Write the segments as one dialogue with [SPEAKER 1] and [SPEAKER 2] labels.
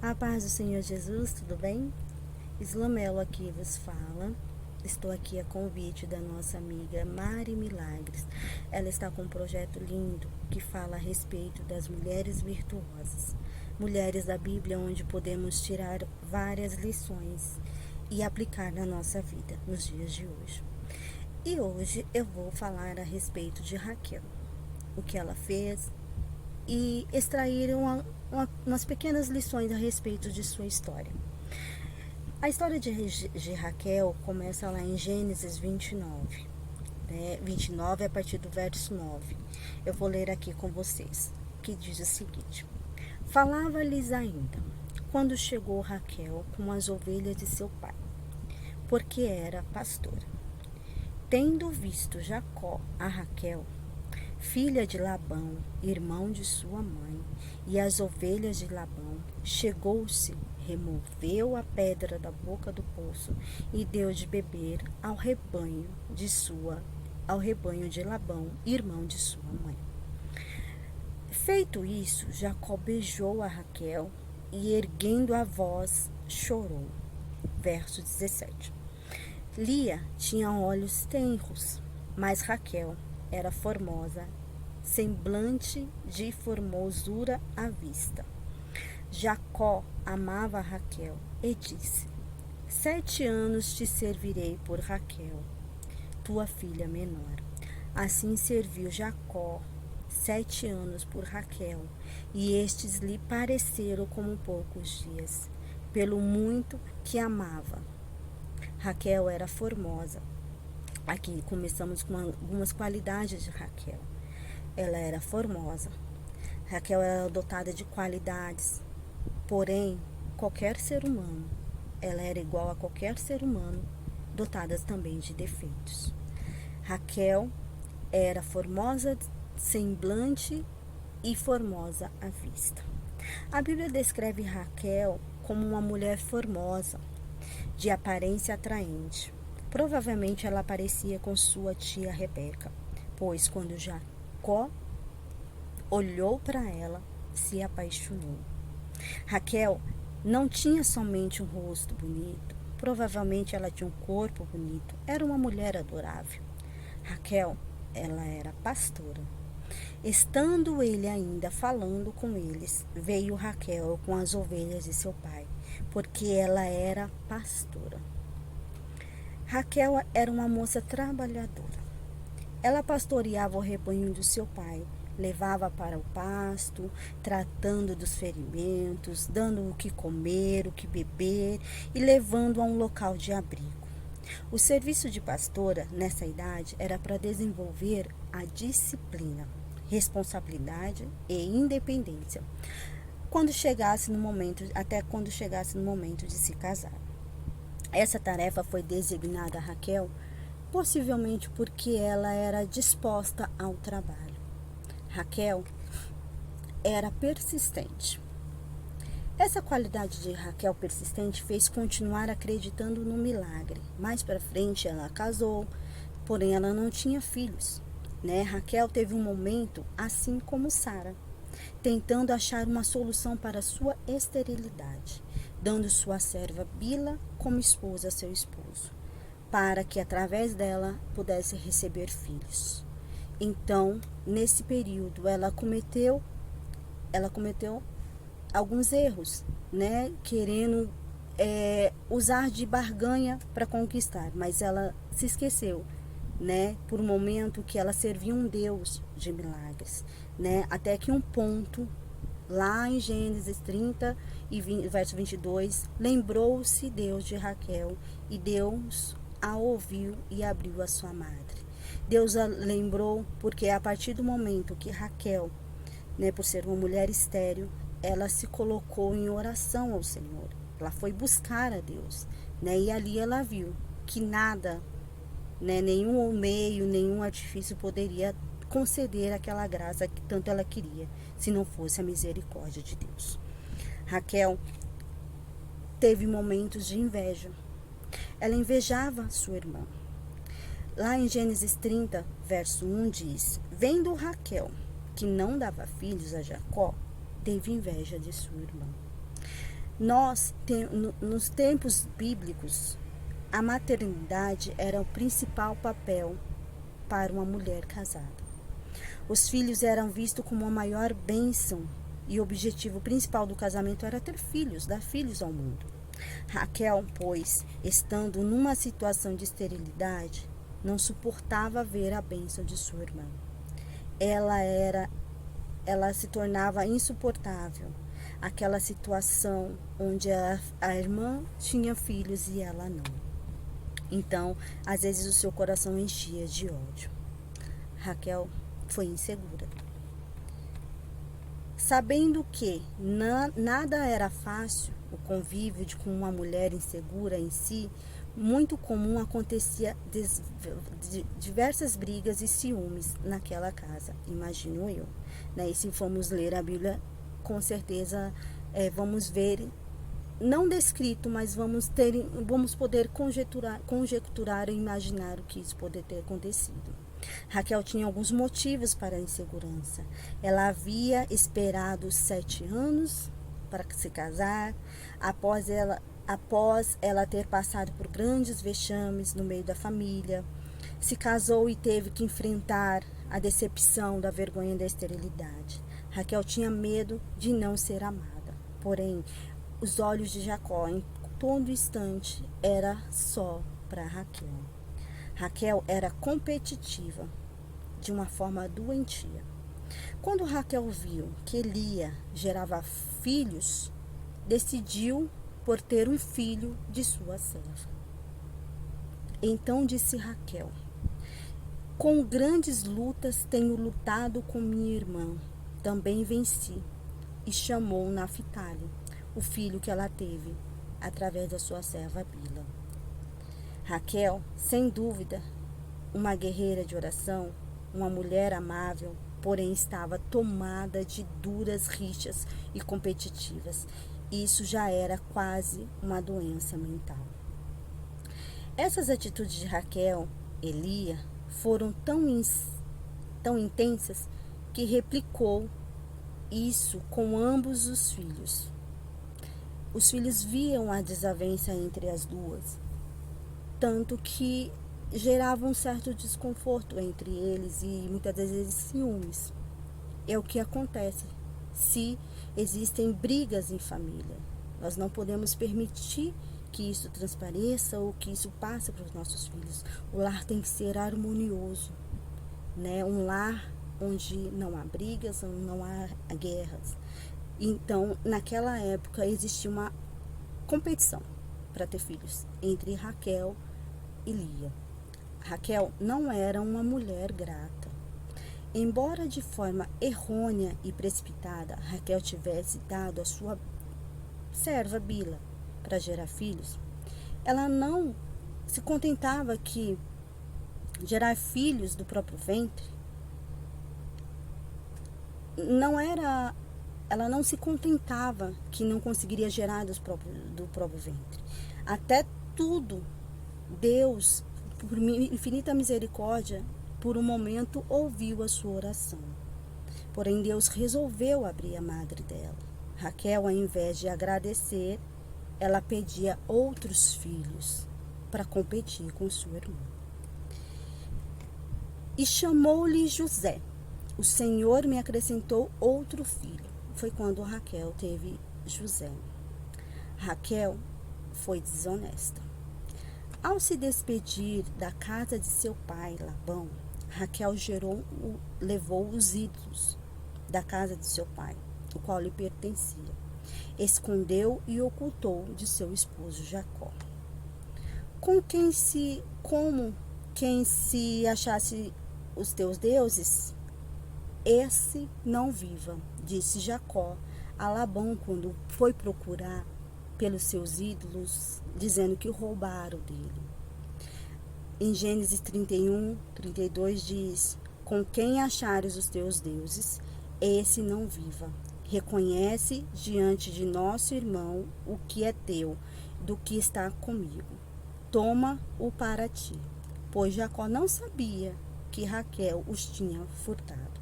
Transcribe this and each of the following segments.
[SPEAKER 1] A paz do Senhor Jesus, tudo bem? Islamelo aqui vos fala. Estou aqui a convite da nossa amiga Mari Milagres. Ela está com um projeto lindo que fala a respeito das mulheres virtuosas. Mulheres da Bíblia onde podemos tirar várias lições e aplicar na nossa vida nos dias de hoje. E hoje eu vou falar a respeito de Raquel. O que ela fez e extrair umas pequenas lições a respeito de sua história. A história de Raquel começa lá em Gênesis 29, 29 a partir do verso 9. Eu vou ler aqui com vocês, que diz o seguinte: Falava-lhes ainda, quando chegou Raquel com as ovelhas de seu pai, porque era pastora. Tendo visto Jacó a Raquel, filha de Labão, irmão de sua mãe, e as ovelhas de Labão, chegou-se, removeu a pedra da boca do poço e deu de beber ao rebanho de Labão, irmão de sua mãe. Feito isso, Jacó beijou a Raquel e, erguendo a voz, chorou. Verso 17. Lia tinha olhos tenros, mas Raquel era formosa, semblante de formosura à vista. Jacó amava Raquel e disse: 7 anos te servirei por Raquel, tua filha menor. Assim serviu Jacó 7 anos por Raquel, e estes lhe pareceram como poucos dias, pelo muito que amava. Raquel era formosa. Aqui começamos com algumas qualidades de Raquel. Ela era formosa. Raquel era dotada de qualidades. Porém, qualquer ser humano, ela era igual a qualquer ser humano, dotada também de defeitos. Raquel era formosa, semblante e formosa à vista. A Bíblia descreve Raquel como uma mulher formosa, de aparência atraente. Provavelmente ela parecia com sua tia Rebeca, pois quando Jacó olhou para ela, se apaixonou. Raquel não tinha somente um rosto bonito, provavelmente ela tinha um corpo bonito, era uma mulher adorável. Raquel, ela era pastora. Estando ele ainda falando com eles, veio Raquel com as ovelhas de seu pai, porque ela era pastora. Raquel era uma moça trabalhadora. Ela pastoreava o rebanho do seu pai, levava para o pasto, tratando dos ferimentos, dando o que comer, o que beber e levando a um local de abrigo. O serviço de pastora, nessa idade, era para desenvolver a disciplina, responsabilidade e independência, até quando chegasse no momento de se casar. Essa tarefa foi designada a Raquel, possivelmente porque ela era disposta ao trabalho. Raquel era persistente. Essa qualidade de Raquel persistente fez continuar acreditando no milagre. Mais para frente ela casou, porém ela não tinha filhos. Raquel teve um momento assim como Sara, tentando achar uma solução para sua esterilidade, dando sua serva Bila como esposa a seu esposo, para que através dela pudesse receber filhos. Então, nesse período, ela cometeu alguns erros, querendo usar de barganha para conquistar, mas ela se esqueceu, por um momento que ela servia um Deus de milagres, até que um ponto, lá em Gênesis 30 e verso 22, lembrou-se Deus de Raquel e Deus a ouviu e abriu a sua madre. Deus a lembrou porque a partir do momento que Raquel, por ser uma mulher estéril, ela se colocou em oração ao Senhor. Ela foi buscar a Deus, e ali ela viu que nada, nenhum meio, nenhum artifício poderia conceder aquela graça que tanto ela queria, se não fosse a misericórdia de Deus. Raquel teve momentos de inveja. Ela invejava sua irmã. Lá em Gênesis 30, verso 1 diz: Vendo Raquel que não dava filhos a Jacó, teve inveja de sua irmã. Nos tempos bíblicos, a maternidade era o principal papel para uma mulher casada. Os filhos eram vistos como a maior bênção e o objetivo principal do casamento era ter filhos, dar filhos ao mundo. Raquel, pois, estando numa situação de esterilidade, não suportava ver a bênção de sua irmã. Ela se tornava insuportável, aquela situação onde a irmã tinha filhos e ela não. Então, às vezes o seu coração enchia de ódio. Raquel foi insegura. Sabendo que nada era fácil, o convívio com uma mulher insegura em si, muito comum acontecia diversas brigas e ciúmes naquela casa, imagino eu. E se formos ler a Bíblia, com certeza vamos ver, não descrito, mas vamos poder conjecturar e imaginar o que isso poderia ter acontecido. Raquel tinha alguns motivos para a insegurança. Ela havia esperado 7 anos para se casar, após ela ter passado por grandes vexames no meio da família, se casou e teve que enfrentar a decepção da vergonha da esterilidade. Raquel tinha medo de não ser amada. Porém, os olhos de Jacó em todo instante era só para Raquel. Raquel era competitiva de uma forma doentia. Quando Raquel viu que Lia gerava filhos, decidiu por ter um filho de sua serva. Então disse Raquel: com grandes lutas tenho lutado com minha irmã, também venci. E chamou Naphtali, o filho que ela teve, através da sua serva Bila. Raquel, sem dúvida, uma guerreira de oração, uma mulher amável, porém estava tomada de duras rixas e competitivas. Isso já era quase uma doença mental. Essas atitudes de Raquel e Lia foram tão intensas que replicou isso com ambos os filhos. Os filhos viam a desavença entre as duas, tanto que gerava um certo desconforto entre eles e muitas vezes ciúmes. É o que acontece se existem brigas em família. Nós não podemos permitir que isso transpareça ou que isso passe para os nossos filhos. O lar tem que ser harmonioso, Um lar onde não há brigas, onde não há guerras. Então, naquela época existia uma competição para ter filhos entre Raquel e Lia. Raquel não era uma mulher grata. Embora de forma errônea e precipitada, Raquel tivesse dado a sua serva Bila para gerar filhos, ela não se contentava que gerar filhos do próprio ventre ela não se contentava que não conseguiria gerar do próprio ventre. Até tudo, Deus, por infinita misericórdia, por um momento ouviu a sua oração. Porém, Deus resolveu abrir a madre dela. Raquel, ao invés de agradecer, ela pedia outros filhos para competir com sua irmã. E chamou-lhe José. O Senhor me acrescentou outro filho. Foi quando Raquel teve José. Raquel foi desonesta. Ao se despedir da casa de seu pai, Labão, Raquel levou os ídolos da casa de seu pai, o qual lhe pertencia. Escondeu e ocultou de seu esposo Jacó. Como quem se achasse os teus deuses, esse não viva, disse Jacó a Labão quando foi procurar pelos seus ídolos, dizendo que roubaram dele. Em Gênesis 31, 32 diz: com quem achares os teus deuses, esse não viva. Reconhece diante de nosso irmão o que é teu, do que está comigo. Toma-o para ti. Pois Jacó não sabia que Raquel os tinha furtado.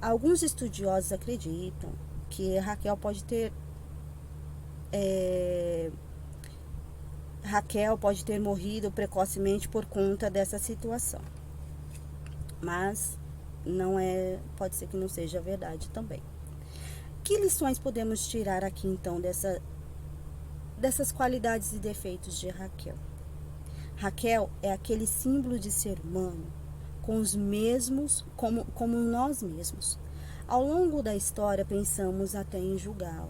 [SPEAKER 1] Alguns estudiosos acreditam que Raquel pode ter Raquel pode ter morrido precocemente por conta dessa situação. Mas pode ser que não seja verdade também. Que lições podemos tirar aqui então dessas qualidades e defeitos de Raquel? Raquel é aquele símbolo de ser humano com os mesmos, como nós mesmos. Ao longo da história pensamos até em julgá-la,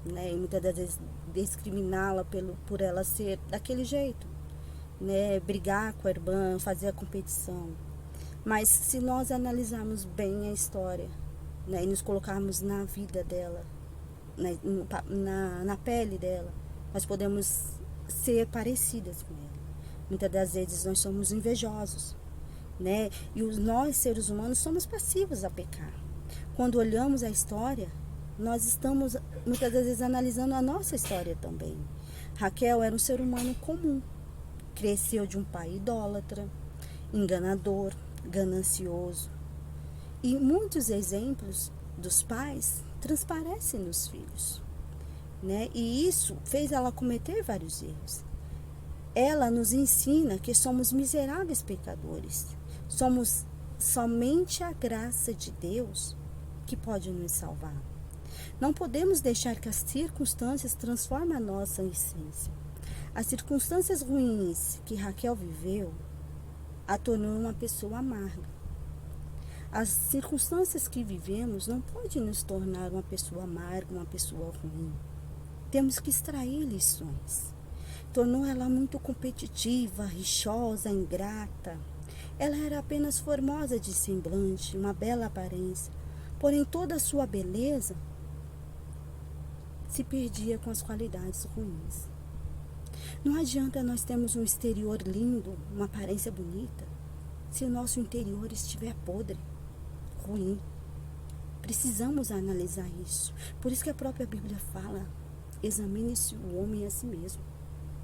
[SPEAKER 1] né? E muitas das vezes discriminá-la por ela ser daquele jeito, né? Brigar com a irmã, fazer a competição. Mas se nós analisarmos bem a história, né? E nos colocarmos na vida dela, né? na pele dela, nós podemos ser parecidas com ela. Muitas das vezes nós somos invejosos, né? E nós, seres humanos, somos passivos a pecar. Quando olhamos a história, nós estamos muitas das vezes analisando a nossa história também. Raquel era um ser humano comum. Cresceu de um pai idólatra, enganador, ganancioso. E muitos exemplos dos pais transparecem nos filhos, né? E isso fez ela cometer vários erros. Ela nos ensina que somos miseráveis pecadores. Somos somente a graça de Deus que pode nos salvar. Não podemos deixar que as circunstâncias transformem a nossa essência. As circunstâncias ruins que Raquel viveu a tornou uma pessoa amarga. As circunstâncias que vivemos não podem nos tornar uma pessoa amarga, uma pessoa ruim. Temos que extrair lições. Tornou ela muito competitiva, rixosa, ingrata. Ela era apenas formosa de semblante, uma bela aparência, porém toda a sua beleza se perdia com as qualidades ruins. Não adianta nós termos um exterior lindo, uma aparência bonita, se o nosso interior estiver podre, ruim. Precisamos analisar isso. Por isso que a própria Bíblia fala: examine-se o homem a si mesmo.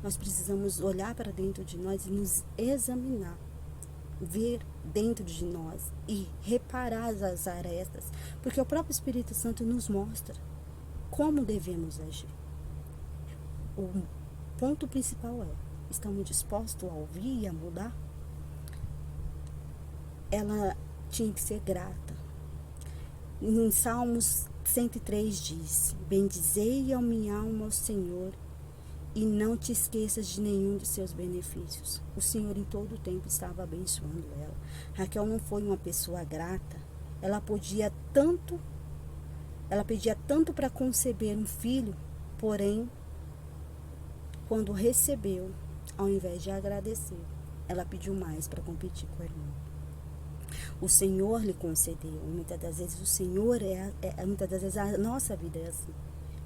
[SPEAKER 1] Nós precisamos olhar para dentro de nós e nos examinar, ver dentro de nós e reparar as arestas, porque o próprio Espírito Santo nos mostra como devemos agir. O ponto principal é: estamos dispostos a ouvir e a mudar? Ela tinha que ser grata. Em Salmos 103 diz: bendizei a minha alma ao Senhor e não te esqueças de nenhum de seus benefícios. O Senhor em todo o tempo estava abençoando ela. Raquel não foi uma pessoa grata. Ela pedia tanto para conceber um filho, porém, quando recebeu, ao invés de agradecer, ela pediu mais para competir com a irmã. O Senhor lhe concedeu. Muitas das vezes o Senhor muitas das vezes a nossa vida é assim.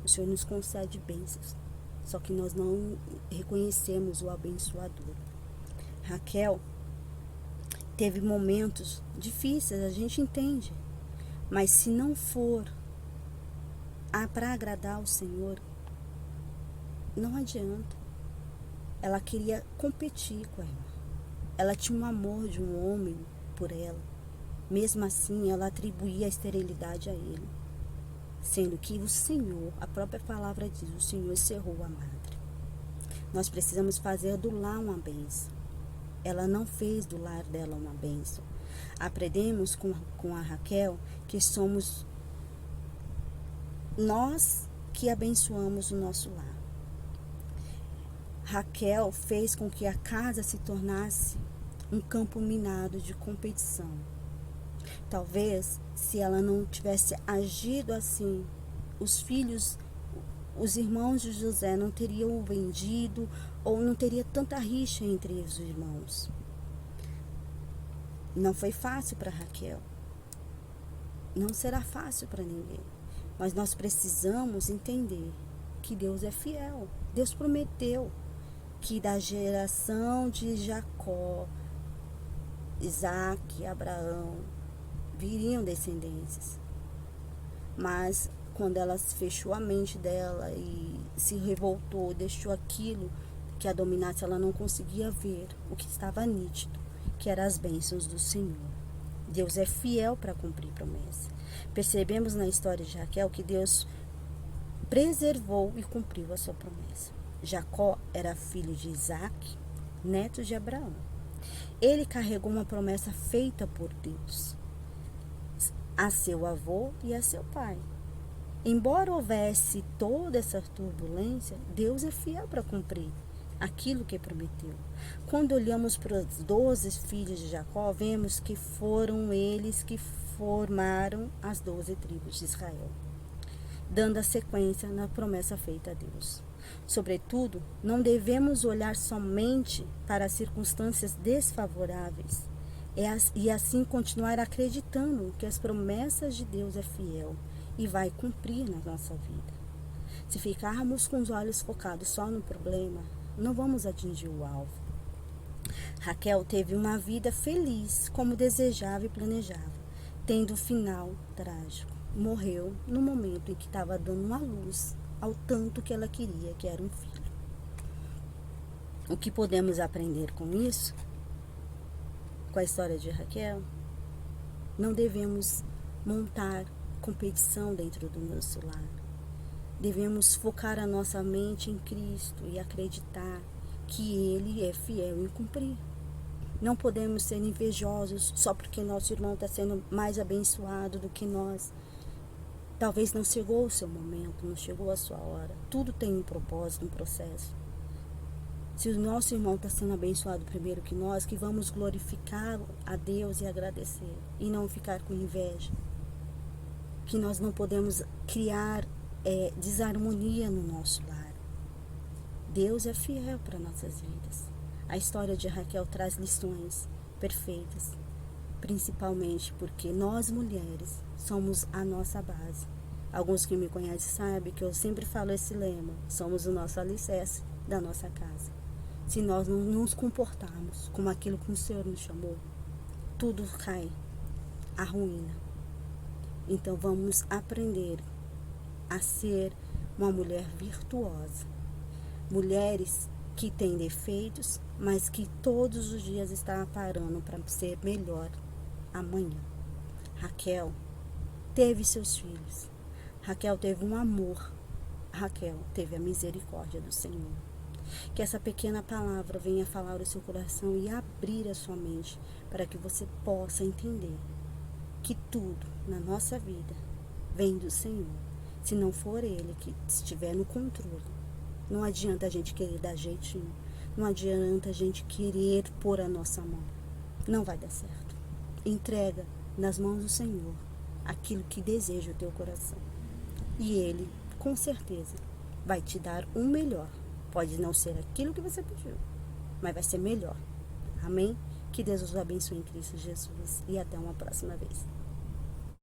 [SPEAKER 1] O Senhor nos concede bênçãos, só que nós não reconhecemos o abençoador. Raquel teve momentos difíceis, a gente entende, mas se não for para agradar o Senhor, não adianta. Ela queria competir com a irmã. Ela tinha um amor de um homem por ela. Mesmo assim, ela atribuía a esterilidade a ele, sendo que o Senhor, a própria palavra diz, o Senhor cerrou a madre. Nós precisamos fazer do lar uma bênção. Ela não fez do lar dela uma bênção. Aprendemos com a Raquel que somos nós que abençoamos o nosso lar. Raquel fez com que a casa se tornasse um campo minado de competição. Talvez, se ela não tivesse agido assim, os irmãos de José não teriam o vendido, ou não teria tanta rixa entre os irmãos. Não foi fácil para Raquel. Não será fácil para ninguém. Mas nós precisamos entender que Deus é fiel. Deus prometeu que da geração de Jacó, Isaac, Abraão, viriam descendências. Mas quando ela fechou a mente dela e se revoltou, deixou aquilo que a dominasse, ela não conseguia ver o que estava nítido, que eram as bênçãos do Senhor. Deus é fiel para cumprir promessa. Percebemos na história de Raquel que Deus preservou e cumpriu a sua promessa. Jacó era filho de Isaac, neto de Abraão. Ele carregou uma promessa feita por Deus a seu avô e a seu pai. Embora houvesse toda essa turbulência, Deus é fiel para cumprir aquilo que prometeu. Quando olhamos para os 12 filhos de Jacó, vemos que foram eles que formaram as 12 tribos de Israel, dando a sequência na promessa feita a Deus. Sobretudo, não devemos olhar somente para as circunstâncias desfavoráveis e assim continuar acreditando que as promessas de Deus é fiel e vai cumprir na nossa vida. Se ficarmos com os olhos focados só no problema, não vamos atingir o alvo. Raquel teve uma vida feliz, como desejava e planejava, tendo um final trágico. Morreu no momento em que estava dando uma luz ao tanto que ela queria, que era um filho. O que podemos aprender com isso? Com a história de Raquel? Não devemos montar competição dentro do nosso lar. Devemos focar a nossa mente em Cristo e acreditar que Ele é fiel em cumprir. Não podemos ser invejosos só porque nosso irmão está sendo mais abençoado do que nós. Talvez não chegou o seu momento, não chegou a sua hora. Tudo tem um propósito, um processo. Se o nosso irmão está sendo abençoado primeiro que nós, que vamos glorificar a Deus e agradecer. E não ficar com inveja. Que nós não podemos criar desarmonia no nosso lar. Deus é fiel para nossas vidas. A história de Raquel traz lições perfeitas, principalmente porque nós mulheres somos a nossa base. Alguns que me conhecem sabem que eu sempre falo esse lema: somos o nosso alicerce da nossa casa. Se nós não nos comportarmos como aquilo que o Senhor nos chamou, tudo cai, a ruína. Então vamos aprender a ser uma mulher virtuosa. Mulheres que têm defeitos, mas que todos os dias estão parando para ser melhor amanhã. Raquel teve seus filhos. Raquel teve um amor. Raquel teve a misericórdia do Senhor. Que essa pequena palavra venha falar o seu coração e abrir a sua mente para que você possa entender que tudo na nossa vida vem do Senhor. Se não for Ele que estiver no controle, não adianta a gente querer dar jeitinho. Não adianta a gente querer pôr a nossa mão. Não vai dar certo. Entrega nas mãos do Senhor aquilo que deseja o teu coração. E Ele, com certeza, vai te dar o melhor. Pode não ser aquilo que você pediu, mas vai ser melhor. Amém? Que Deus os abençoe em Cristo Jesus. E até uma próxima vez.